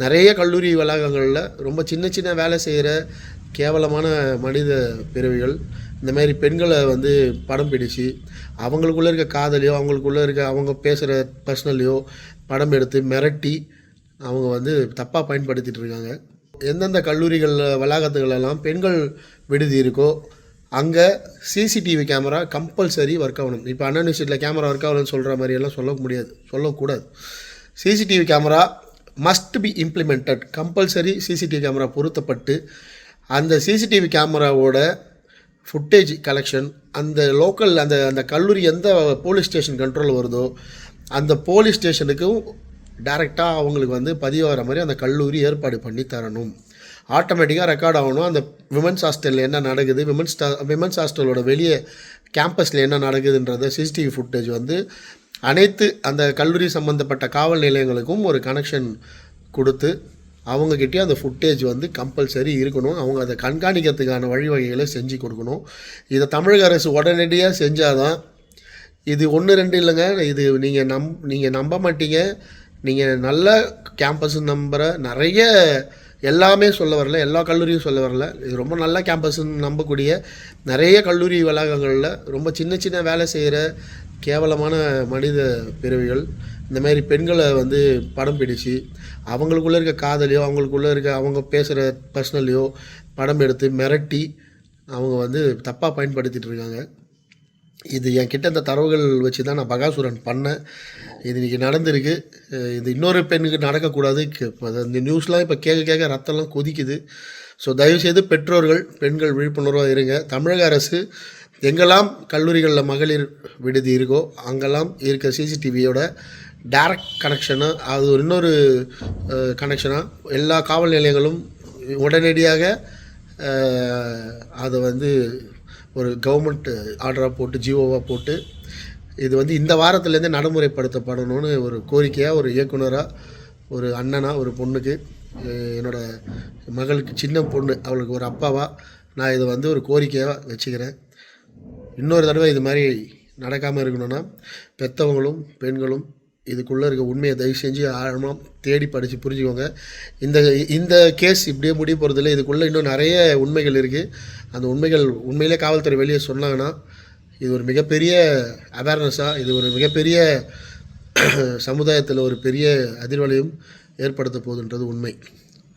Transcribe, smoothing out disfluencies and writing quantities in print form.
நிறைய கல்லூரி வளாகங்களில் ரொம்ப சின்ன சின்ன வேலை செய்கிற கேவலமான மனித பிறவிகள் இந்த மாதிரி பெண்களை வந்து படம் பிடிச்சு அவங்களுக்குள்ளே இருக்க காதலையோ அவங்களுக்குள்ளே இருக்க அவங்க பேசுகிற பர்சனலையோ படம் எடுத்து மிரட்டி அவங்க வந்து தப்பாக பயன்படுத்திகிட்டு இருக்காங்க. எந்தெந்த கல்லூரிகளில் வளாகத்துகளெல்லாம் பெண்கள் விடுதி இருக்கோ அங்கே சிசிடிவி கேமரா கம்பல்சரி ஒர்க் ஆகணும். இப்போ அண்ணா யூனிவர்சிட்டியில் கேமரா ஒர்க் ஆகணும்னு சொல்கிற மாதிரியெல்லாம் சொல்லக்கூடாது. CCTV camera must be implemented. Compulsory CCTV camera பொருத்தப்பட்டு அந்த சிசிடிவி கேமராவோட ஃபுட்டேஜ் கலெக்ஷன் அந்த லோக்கல் அந்த கல்லூரி எந்த போலீஸ் ஸ்டேஷன் கண்ட்ரோல் வருதோ அந்த போலீஸ் ஸ்டேஷனுக்கும் டைரெக்டாக அவங்களுக்கு வந்து பதிவாகிற மாதிரி அந்த கல்லூரி ஏற்பாடு பண்ணி தரணும். ஆட்டோமேட்டிக்காக ரெக்கார்ட் ஆகணும். அந்த விமன்ஸ் ஹாஸ்டலில் என்ன நடக்குது, விமன்ஸ் ஹாஸ்டலோட வெளியே கேம்பஸில் என்ன நடக்குதுன்றத சிசிடிவி ஃபுட்டேஜ் வந்து அனைத்து அந்த கல்லூரி சம்மந்தப்பட்ட காவல் நிலையங்களுக்கும் ஒரு கனெக்ஷன் கொடுத்து அவங்கக்கிட்டே அந்த ஃபுட்டேஜ் வந்து கம்பல்சரி இருக்கணும். அவங்க அதை கண்காணிக்கிறதுக்கான வழிவகைகளை செஞ்சு கொடுக்கணும். இதை தமிழக அரசு உடனடியாக செஞ்சால் தான் இது 1-2 இல்லைங்க, இது நீங்கள் நம்ப மாட்டீங்க. நீங்கள் நல்ல கேம்பஸ்ன்னு நம்புகிற நிறைய எல்லாமே சொல்ல வரல, எல்லா கல்லூரியும் சொல்ல வரல, இது ரொம்ப நல்ல கேம்பஸ்ன்னு நம்பக்கூடிய நிறைய கல்லூரி வளாகங்களில் ரொம்ப சின்ன சின்ன வேலை செய்கிற கேவலமான மனித பிறவிகள் இந்த மாதிரி பெண்களை வந்து படம் பிடிச்சு அவங்களுக்குள்ளே இருக்க காதலையோ அவங்களுக்குள்ளே இருக்க அவங்க பேசுகிற பர்சனலையோ படம் எடுத்து மிரட்டி அவங்க வந்து தப்பாக பயன்படுத்திகிட்டு இருக்காங்க. இது என்கிட்ட இந்த தரவுகள் வச்சு தான் நான் பகாசுரன் பண்ணேன். இது இன்றைக்கி நடந்திருக்கு. இது இன்னொரு பெண்ணுக்கு நடக்கக்கூடாது. இந்த நியூஸ்லாம் இப்போ கேட்க ரத்தம்லாம் கொதிக்குது. ஸோ தயவுசெய்து பெண்கள் விழிப்புணர்வாக இருங்க. தமிழக அரசு எங்கெல்லாம் கல்லூரிகளில் மகளிர் விடுதி இருக்கோ அங்கெல்லாம் இருக்க சிசிடிவியோட டைரக்ட் கனெக்ஷனாக அது இன்னொரு கனெக்ஷனாக எல்லா காவல் நிலையங்களும் உடனடியாக அதை வந்து ஒரு கவர்மெண்ட் ஆர்டராக போட்டு ஜிஓவாக போட்டு இது வந்து இந்த வாரத்துலேருந்தே நடைமுறைப்படுத்தப்படணும்னு ஒரு கோரிக்கையாக ஒரு இயக்குனராக ஒரு அண்ணனாக ஒரு பொண்ணுக்கு என்னோடய மகளுக்கு சின்ன பொண்ணு அவளுக்கு ஒரு அப்பாவாக நான் இதை வந்து ஒரு கோரிக்கையாக வச்சுக்கிறேன். இன்னொரு தடவை இது மாதிரி நடக்காமல் இருக்கணும்னா பெற்றவங்களும் பெண்களும் இதுக்குள்ளே இருக்க உண்மையை தயவு செஞ்சு ஆழமாக தேடி படித்து புரிஞ்சுக்கோங்க. இந்த கேஸ் இப்படியே முடிய போகிறதில்ல. இதுக்குள்ளே இன்னும் நிறைய உண்மைகள் இருக்குது. அந்த உண்மைகள் உண்மையிலே காவல்துறை வெளியே சொன்னாங்கன்னா இது ஒரு மிகப்பெரிய அவேர்னஸாக, இது ஒரு மிகப்பெரிய சமுதாயத்தில் ஒரு பெரிய அதிர்வலையும் ஏற்படுத்த போகுதுன்றது உண்மை.